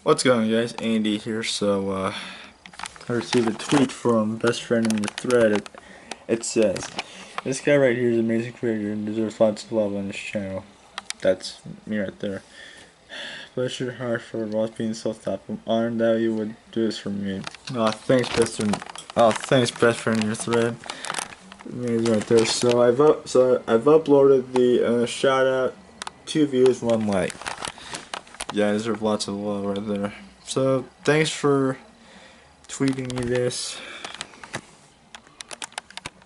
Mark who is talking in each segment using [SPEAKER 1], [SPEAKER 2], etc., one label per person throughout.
[SPEAKER 1] What's going on, guys? Andy here. I received a tweet from best friend in the thread. It says, "This guy right here is an amazing creator and deserves lots of love on this channel." That's me right there. Bless your heart for always being so thoughtful. I'm honored that you would do this for me. Thanks, best friend in your thread. Amazing right there. I've uploaded the shout out, 2 views, 1 like. Yeah, I deserve lots of love right there. So thanks for tweeting me this.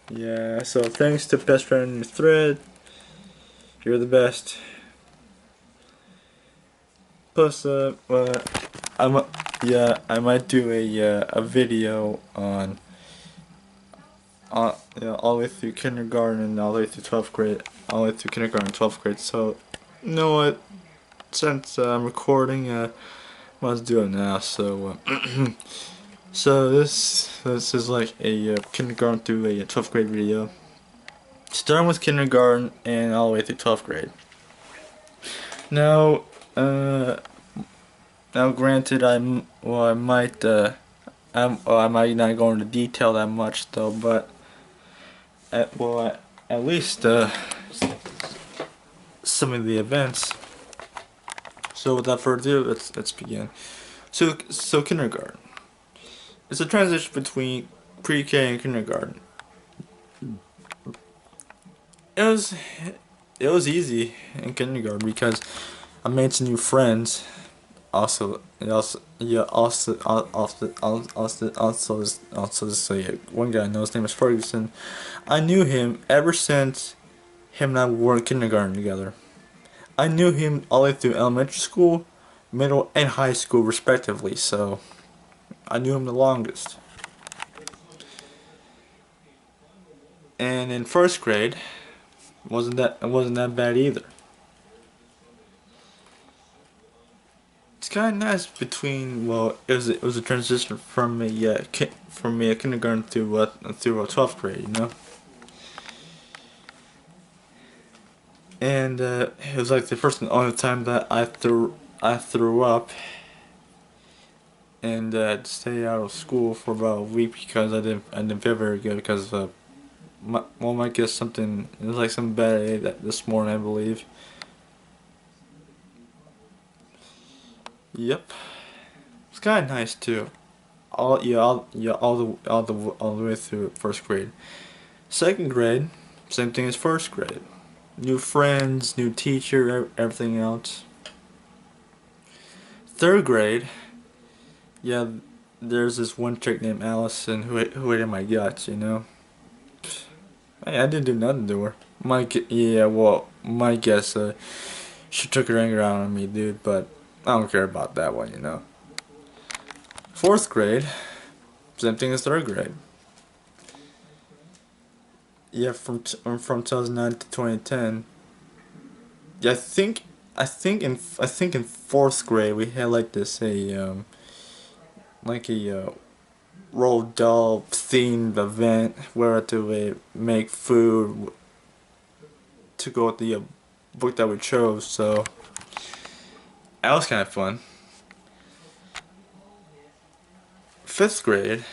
[SPEAKER 1] Yeah, so thanks to best friend in your thread. You're the best. Plus, I might do a video on all the way through kindergarten and all the way through 12th grade, all the way through kindergarten and 12th grade. So, you know what? Since I'm recording, let's do it now. So this is like a kindergarten through a 12th grade video. Starting with kindergarten and all the way through 12th grade. Now, granted, I might not go into detail that much though, but at least some of the events. So without further ado, let's begin. So kindergarten. It's a transition between pre-K and kindergarten. It was easy in kindergarten because I made some new friends. Also, one guy I know, his name is Ferguson. I knew him ever since him and I were in kindergarten together. I knew him all the way through elementary school, middle, and high school respectively. So I knew him the longest. And in first grade, it wasn't that bad either. It's kind of nice between, it was a transition from a kindergarten through a 12th grade, you know. And it was like the first and only time that I threw up and had to stay out of school for about a week because I didn't feel very good because might guess something, it was like some bad I ate this morning, I believe. Yep. It's kind of nice too. All the way through first grade. Second grade, same thing as first grade. New friends, new teacher, everything else. Third grade, yeah, there's this one chick named Allison who ate my guts, you know. Hey, I didn't do nothing to her. My guess, she took her anger out on me, dude, but I don't care about that one, you know. Fourth grade, same thing as third grade. Yeah, from 2009 to 2010. Yeah, I think in fourth grade we had like this Roald Dahl themed event where we had to make food to go with the book that we chose. So that was kind of fun. Fifth grade,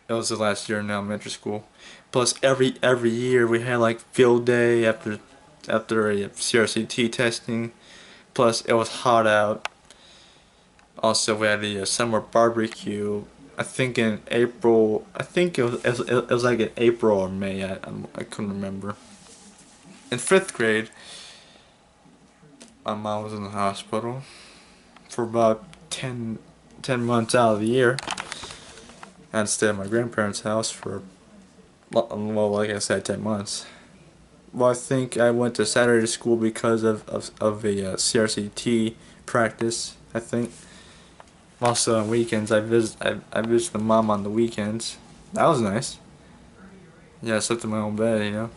[SPEAKER 1] it was the last year in elementary school. Plus every year we had like field day after a CRCT testing. Plus it was hot out. Also we had the summer barbecue. I think in April. I think it was like in April or May. I couldn't remember. In fifth grade, my mom was in the hospital for about 10 months out of the year. I had to stay at my grandparents' house for, well, like I said, 10 months. Well, I think I went to Saturday school because of a CRCT practice, I think. Also on weekends, I visited my mom on the weekends. That was nice. Yeah, I slept in my own bed, you know.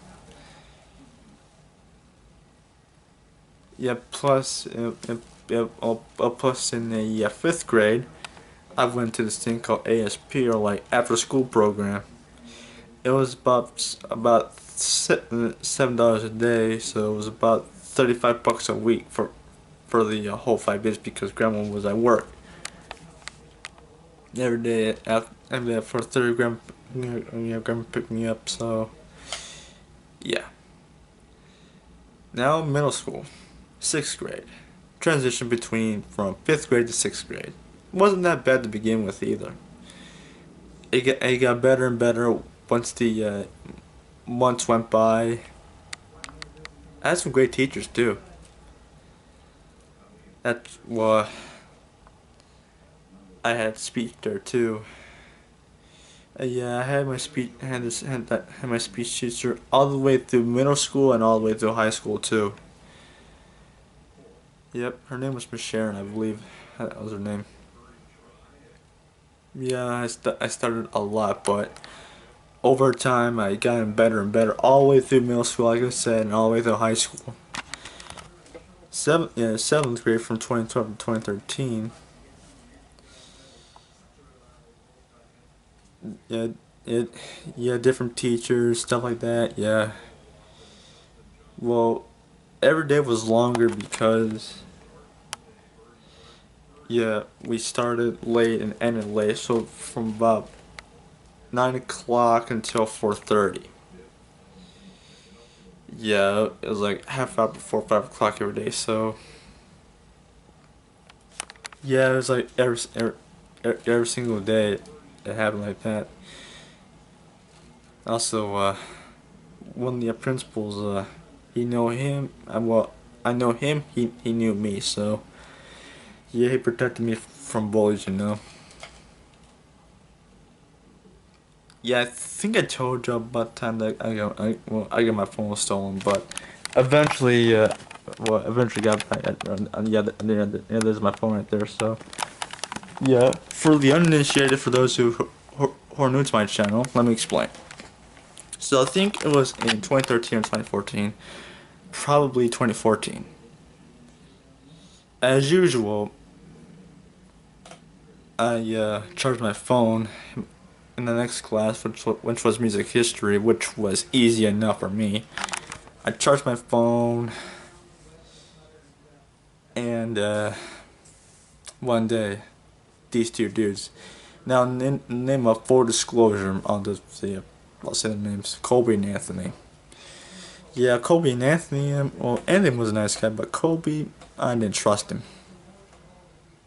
[SPEAKER 1] Yeah, plus in the fifth grade, I went to this thing called ASP, or like after school program. It was about $7 a day, so it was about $35 a week for for the whole 5 days because Grandma was at work. Every day after for 30 Grandma picked me up. So yeah. Now middle school, 6th grade. Transition from 5th grade to 6th grade. Wasn't that bad to begin with either. It got better and better once the months went by. I had some great teachers too. Well, I had speech there too. Yeah, I had my speech had my speech teacher all the way through middle school and all the way through high school too. Yep, her name was Miss Sharon, I believe. That was her name. Yeah, I started a lot, but over time I got better and better all the way through middle school, like I said, and all the way through high school. 7th grade from 2012 to 2013. Yeah, different teachers, stuff like that. Yeah. Well, every day was longer because we started late and ended late, so from about 9 o'clock until 4:30. Yeah, it was like half hour before 5 o'clock every day. So yeah, it was like every single day it happened like that. Also, one of the principals, he know him. I know him. He knew me. So yeah, he protected me from bullies. Yeah, I think I told you about the time that I got my phone stolen, but eventually, eventually got back. There's my phone right there. So yeah, for the uninitiated, for those who are new to my channel, let me explain. So I think it was in 2013 or 2014, probably 2014. As usual, I charged my phone in the next class, which was music history, which was easy enough for me. I charged my phone, and one day, these two dudes. Now, name of full disclosure, I'll say the names: Colby and Anthony. Yeah, Colby and Anthony. Well, Anthony was a nice guy, but Colby, I didn't trust him.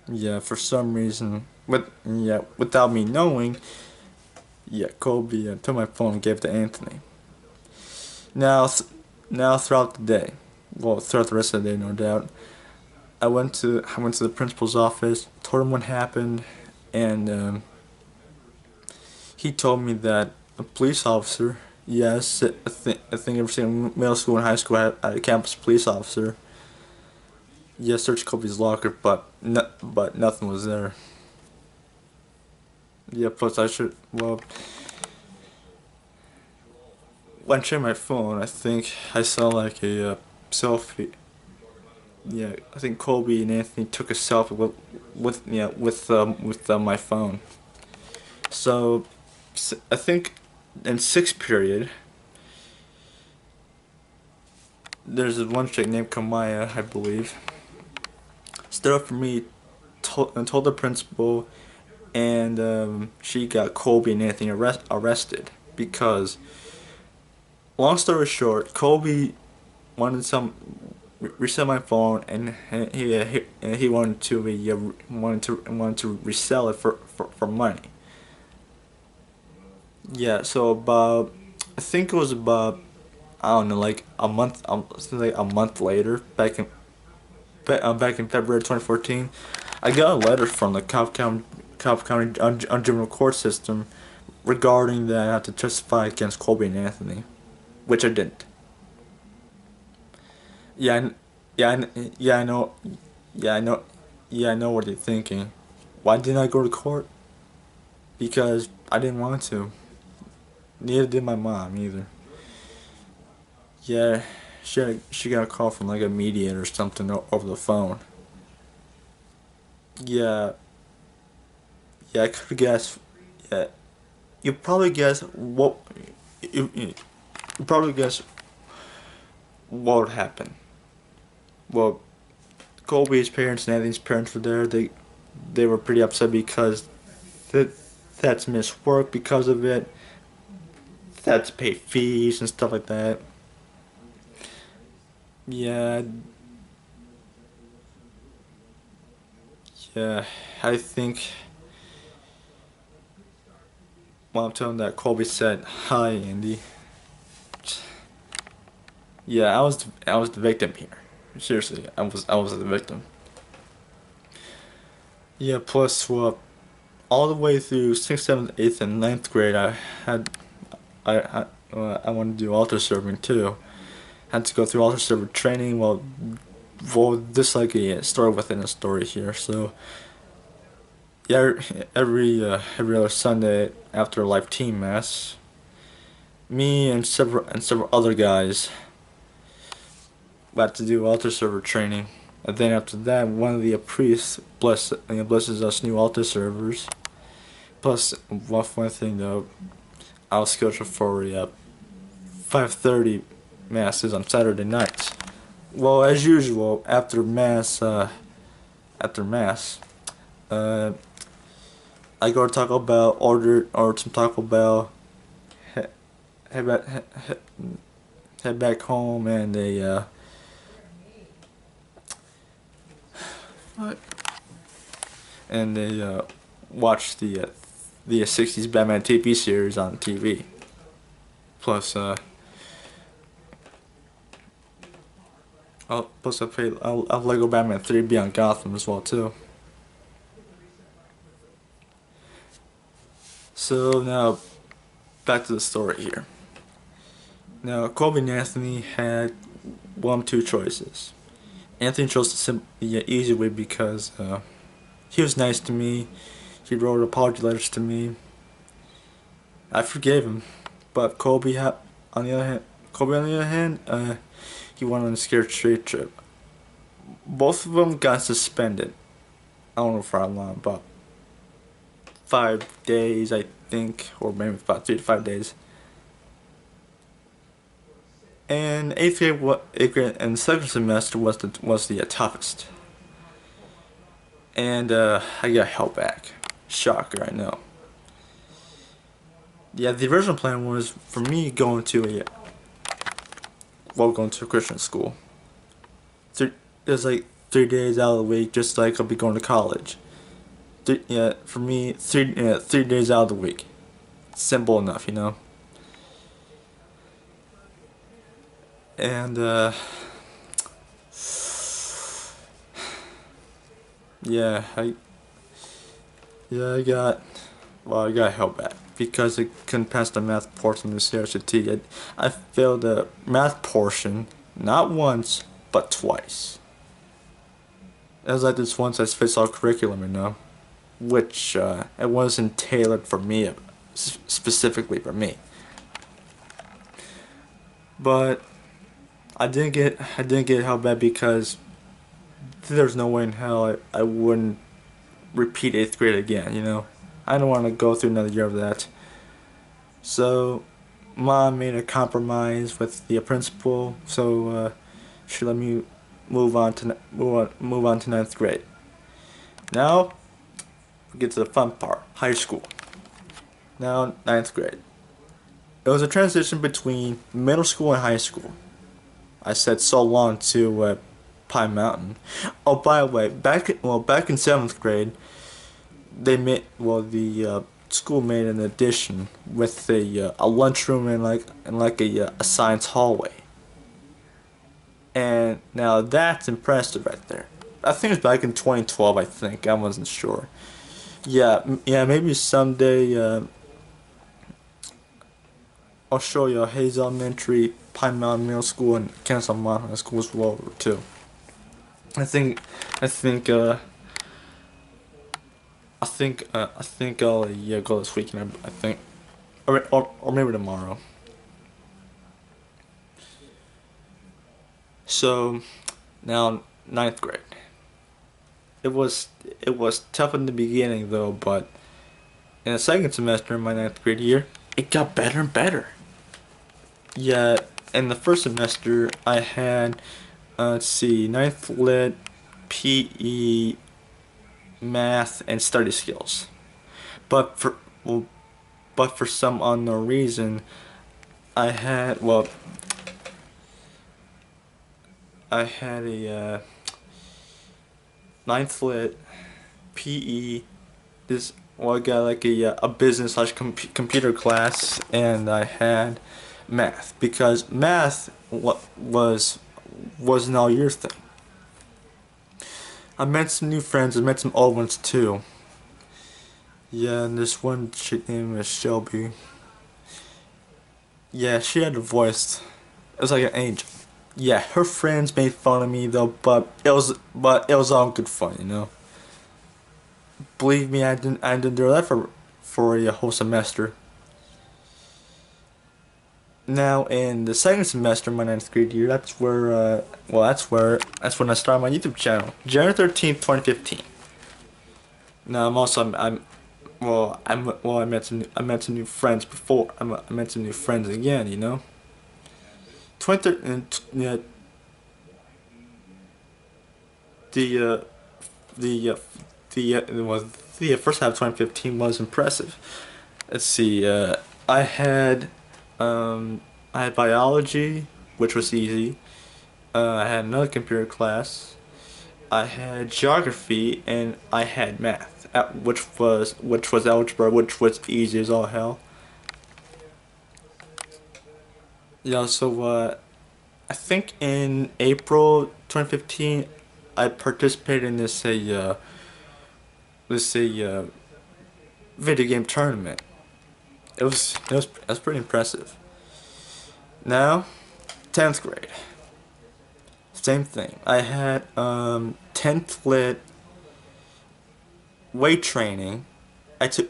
[SPEAKER 1] Yeah, for some reason, without me knowing. Yeah, Colby took my phone and gave it to Anthony. Now throughout the day, well, throughout the rest of the day, no doubt, I went to the principal's office, told him what happened, and he told me that a police officer, yes, I think every single middle school and high school had a campus police officer. Yeah, searched Colby's locker, but nothing was there. Yeah, plus when I checked my phone, I think I saw like a selfie. Yeah, I think Colby and Anthony took a selfie with my phone. So I think in 6th period, there's this one chick named Kamaya, I believe, stood up for me, told the principal, and she got Colby and Anthony arrested because, long story short, Colby wanted reset my phone, and he wanted to resell it for money. Yeah, so I think it was about, I don't know, like a month later, back in February 2014, I got a letter from the Cobb County Juvenile Court System regarding that I had to testify against Colby and Anthony, which I didn't. Yeah, I know. Yeah, I know. Yeah, I know what you're thinking. Why didn't I go to court? Because I didn't want to. Neither did my mom either. Yeah, she got a call from like a mediator or something over the phone. Yeah, I could guess. Yeah, you probably guess what. You probably guess what would happen. Well, Colby's parents and Anthony's parents were there. They were pretty upset because that's missed work because of it. That's pay fees and stuff like that. Yeah, yeah. I think. Well, I'm telling that Colby said, "Hi, Andy." Yeah, I was the victim here. Seriously, I was the victim. Yeah. Plus, well, all the way through sixth, seventh, eighth, and ninth grade, I wanted to do altar serving too. Had to go through altar server training. Well, this like a story within a story here. So yeah, every other Sunday after live team mass, me and several other guys got to do altar server training. And then after that, one of the priests blesses us new altar servers. Plus, one thing though, I was scheduled for 5:30 masses on Saturday nights. Well, as usual, after mass, uh, I go to Taco Bell, order some Taco Bell, head back, head back home, and what? And they watch the 60s Batman TV series on TV. Plus, I'll Lego Batman 3 Beyond Gotham as well too. So now, back to the story here. Now, Colby and Anthony had two choices. Anthony chose the easy way because he was nice to me. He wrote apology letters to me. I forgave him, but on the other hand, he went on a scared straight trip. Both of them got suspended. I don't know for how long, but 5 days, I think, or maybe about 3 to 5 days. And eighth grade and second semester was the toughest. And I got held back. Shocker, I know. Yeah, the original plan was for me going to a Christian school. It was like 3 days out of the week, just like I'll be going to college. For me, 3 days out of the week. Simple enough, you know. And yeah, I got held back because I couldn't pass the math portion of the CRCT. I failed the math portion not once but twice. It was like this one size fits all curriculum, you know, which it wasn't tailored for me, specifically for me. But I didn't get held back because there's no way in hell I wouldn't repeat 8th grade again, you know. I don't want to go through another year of that. So, Mom made a compromise with the principal, so she let me move on to 9th grade. Now, we get to the fun part, high school. Now, 9th grade. It was a transition between middle school and high school. I said so long to Pine Mountain. Oh, by the way, back in 7th grade, the school made an addition with a lunchroom and a science hallway. And now that's impressive right there. I think it was back in 2012. I think I wasn't sure. Yeah, maybe someday I'll show you Hayes Elementary, Pine Mountain Middle School, and Kansas Mountain High School as well too. I think I'll go this weekend. I think, or maybe tomorrow. So now 9th grade. It was tough in the beginning though, but in the second semester of my 9th grade year, it got better and better. Yeah, in the first semester I had 9th lit, PE, math, and study skills. But for well, but for some unknown reason, I had I had a ninth lit PE. I got like a business slash computer class, and I had math because math was an all year thing. I met some new friends. I met some old ones too. Yeah, and this one chick named Shelby. Yeah, she had a voice. It was like an angel. Yeah, her friends made fun of me though, but it was all good fun, you know. Believe me, I didn't do that for a whole semester. Now in the second semester of my ninth grade year, that's where that's when I started my YouTube channel, January 13th, 2015. Now I met some new friends before. I met some new friends again, you know. 2013, yeah, the the first half of 2015 was impressive. Let's see. I had biology, which was easy. I had another computer class. I had geography, and I had math, which was algebra, which was easy as all hell. Yeah. So I think in April 2015, I participated in this video game tournament. It was pretty impressive. Now, 10th grade. Same thing. I had 10th lit weight training. I took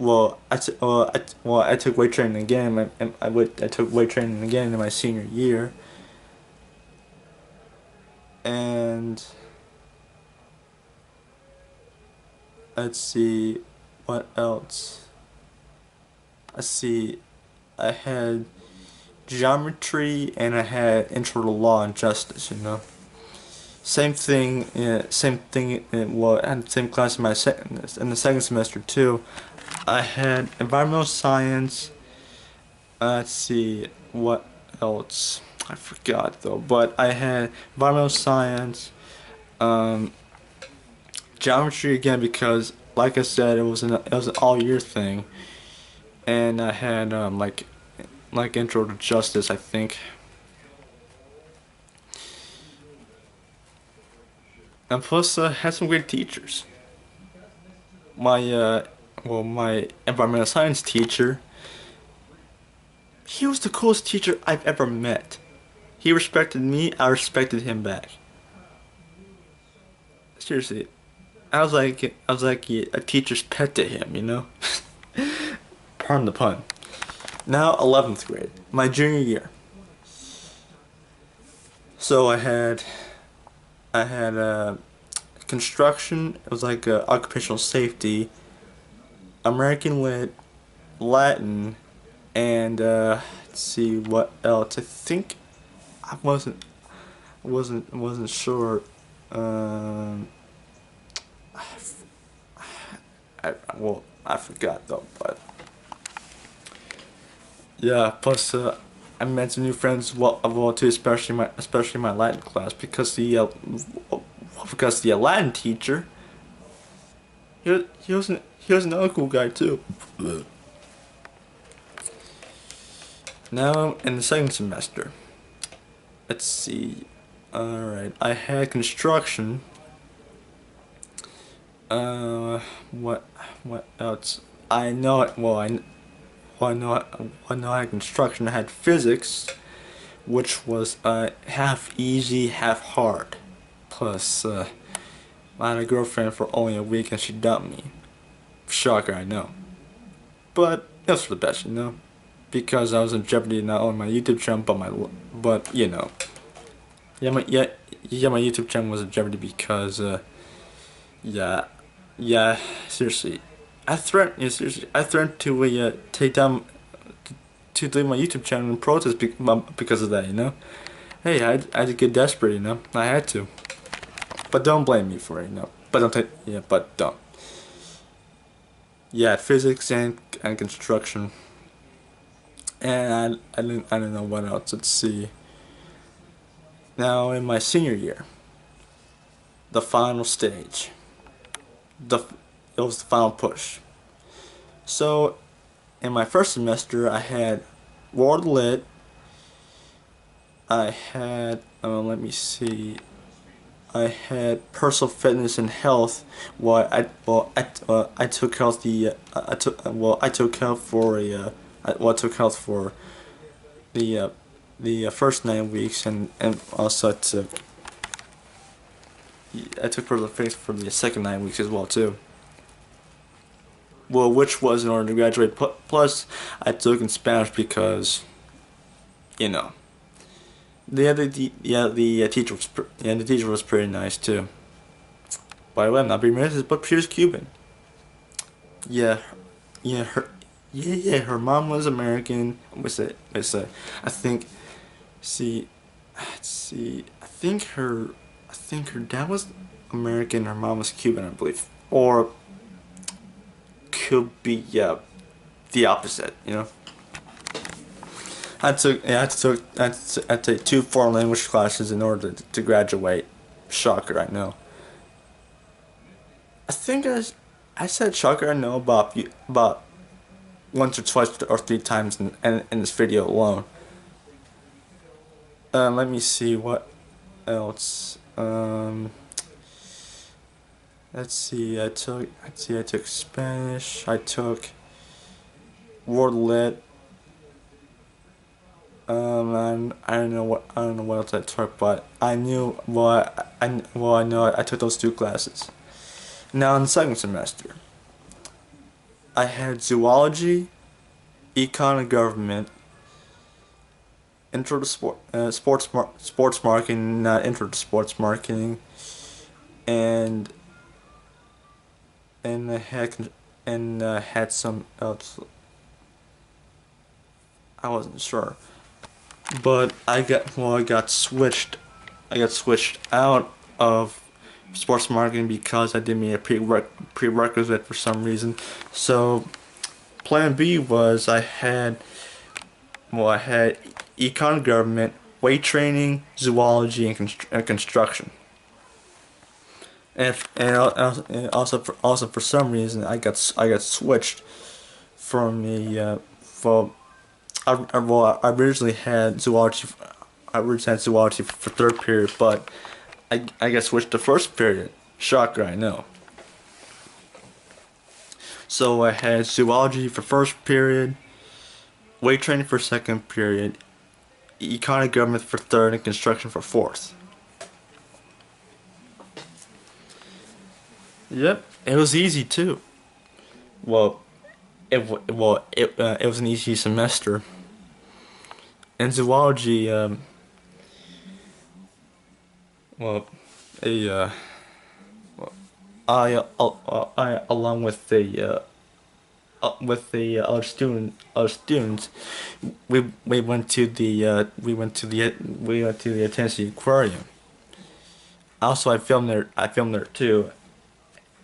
[SPEAKER 1] I took weight training again. I took weight training again in my senior year. And let's see what else. Let's see. I had geometry and I had intro to law and justice, you know. Same thing, same thing. I had the same class in in the second semester too. I had environmental science. Let's see what else. I forgot though, but I had environmental science, geometry again because, like I said, it was an all year thing, and I had like intro to justice, I think. And plus, had some great teachers. My environmental science teacher, he was the coolest teacher I've ever met. He respected me, I respected him back. Seriously, I was like a teacher's pet to him, you know. Pardon the pun. Now 11th grade, my junior year. So I had construction. It was like occupational safety, American Lit, Latin, and let's see what else. I think I wasn't sure. I forgot though, but yeah. Plus, I met some new friends. Well, too, especially my Latin class because the Latin teacher, he was another cool guy too. Now in the second semester, let's see. All right, I had construction. What else? I know it. Well, I know I had construction. I had physics, which was half easy, half hard. Plus, I had a girlfriend for only a week and she dumped me. Shocker, I know. But it was for the best, you know, because I was in jeopardy not only my YouTube channel but you know, my YouTube channel was in jeopardy because yeah, seriously, I threatened to take down to delete my YouTube channel in protest because of that, you know. Hey, I had to get desperate, you know. I had to. But don't blame me for it, no. But don't take, yeah, but don't. Yeah, physics and construction. And I don't know what else. Let's see. Now in my senior year, the final stage. The it was the final push. So in my first semester, I had World Lit. I had let me see. I had personal fitness and health. I took health I took health for I took health for the first 9 weeks, and also I took personal fitness for the second 9 weeks as well too. Well, which was in order to graduate. Plus, I took in Spanish because, you know, the teacher was pretty nice too. By the way, I'm not being racist, but she was Cuban. Yeah, yeah, her mom was American. I think, see, I think her dad was American. Her mom was Cuban, I believe, or could be the opposite. You know. I had to take 2 foreign language classes in order to graduate. Shocker, I know. I think I said shocker, I know, about once or twice or 3 times in this video alone. Let me see what else. Let's see. I took Spanish. I took World Lit. And I don't know what else I took, but I knew I know I took those 2 classes. Now in the second semester, I had zoology, econ and government, intro to sports marketing, not intro to sports marketing, and I had some else. I wasn't sure. But I got switched out of sports marketing because I didn't meet a prerequisite for some reason. So plan B was I had econ, government, weight training, zoology, and construction. And also for some reason I got switched from I originally had zoology. For 3rd period, but I got switched to 1st period. Shocker, I know. So I had zoology for 1st period, weight training for 2nd period, econ and government for 3rd, and construction for 4th. Yep, it was easy too. Well, it was an easy semester. In zoology, I along with the other students, we went to the Tennessee Aquarium. Also, I filmed there too.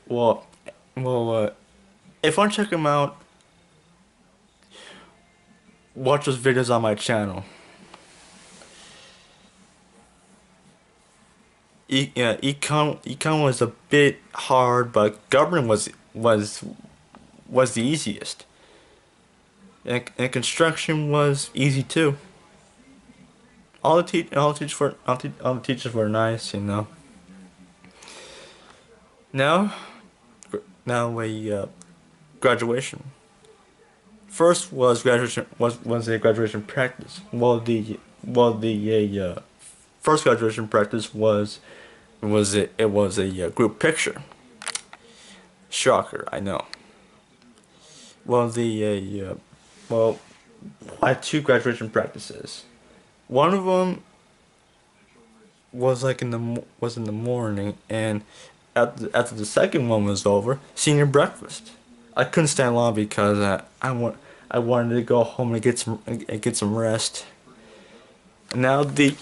[SPEAKER 1] Well, if you want to check them out, watch those videos on my channel. Econ was a bit hard, but government was the easiest. And construction was easy too. All the teachers were nice, you know. Now graduation. First was a graduation practice. First graduation practice was a group picture. Shocker, I know. I had 2 graduation practices. One of them was in the morning, and after the second one was over, senior breakfast. I couldn't stand long because I wanted to go home and get some rest. Now the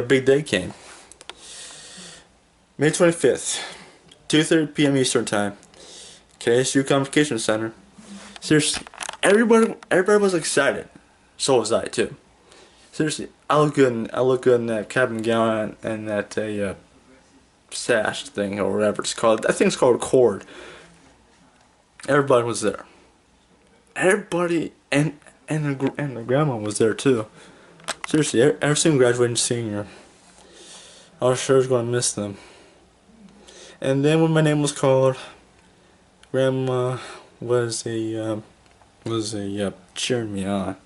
[SPEAKER 1] big day came. May 25th, 2:30 p.m. Eastern Time, KSU Convocation Center. Seriously, everybody was excited. So was I too. Seriously, I look good in that cap and gown and that sash thing or whatever it's called. I think it's called a cord. Everybody was there. Everybody and the grandma was there too. Seriously, every single graduating senior. I was sure I was going to miss them. And then when my name was called, Grandma was cheering me on.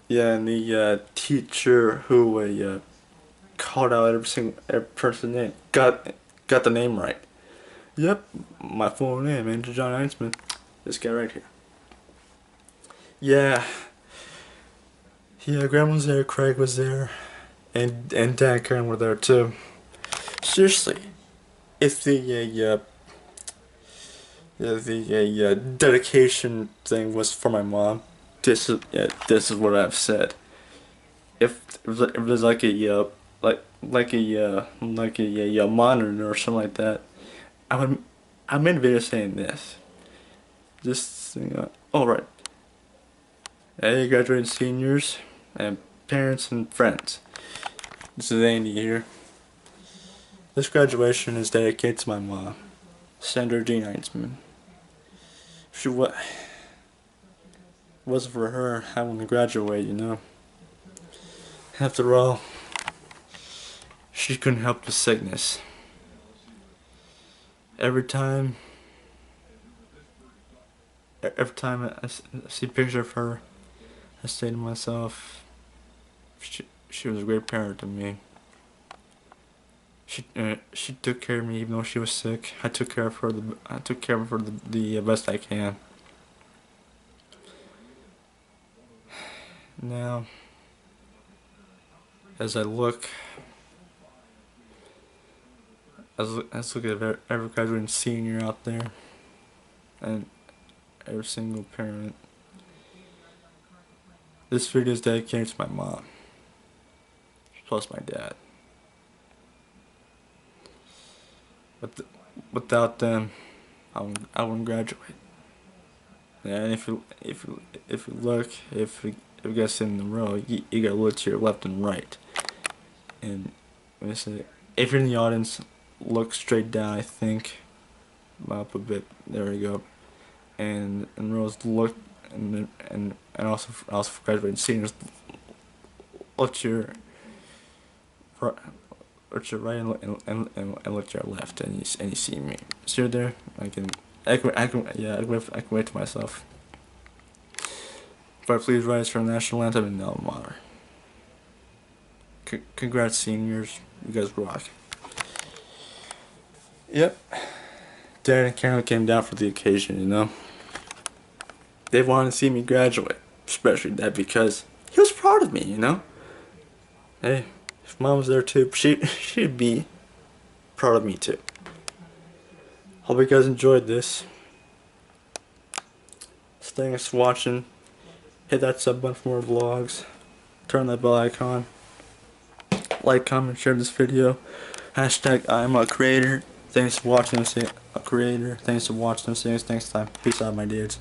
[SPEAKER 1] Yeah, and the teacher who called out every person's name got the name right. Yep, my full name, Andrew John Einsman. This guy right here. Yeah, Grandma was there, Craig was there, and Dad and Karen were there too. Seriously, if the dedication thing was for my mom, this is what I've said. If it was like a monitor or something like that, I made a video saying this. Just all right. Hey, graduating seniors and parents and friends. This is Andy here. This graduation is dedicated to my mom, Sandra Jean Einsman. If she wasn't for her, I wouldn't graduate, you know. After all, she couldn't help the sickness. Every time I see a picture of her, I say to myself, she was a great parent to me. She took care of me even though she was sick. I took care of her the best I can. Now, as I look at every graduating senior out there, and every single parent, this video is dedicated to my mom, plus my dad. Without them, I wouldn't graduate. And if you guys sit in the row, you gotta look to your left and right. And if you're in the audience, look straight down. I think up a bit. There we go. And rows look, and also for graduating seniors, look to your right. Look to your right and look to your left, and you see me. So you're there. I can wait to myself. But please rise for the national anthem and alma mater. Congrats, seniors. You guys rock. Yep. Dad and Karen came down for the occasion, you know. They wanted to see me graduate, especially Dad, because he was proud of me, you know. Hey, if Mom was there too, she'd be proud of me too. Hope you guys enjoyed this. Thanks for watching. Hit that sub button for more vlogs. Turn that bell icon. Like, comment, share this video. Hashtag I'm a creator. Thanks for watching. See a creator. Thanks for watching. See you next time. Peace out, my dudes.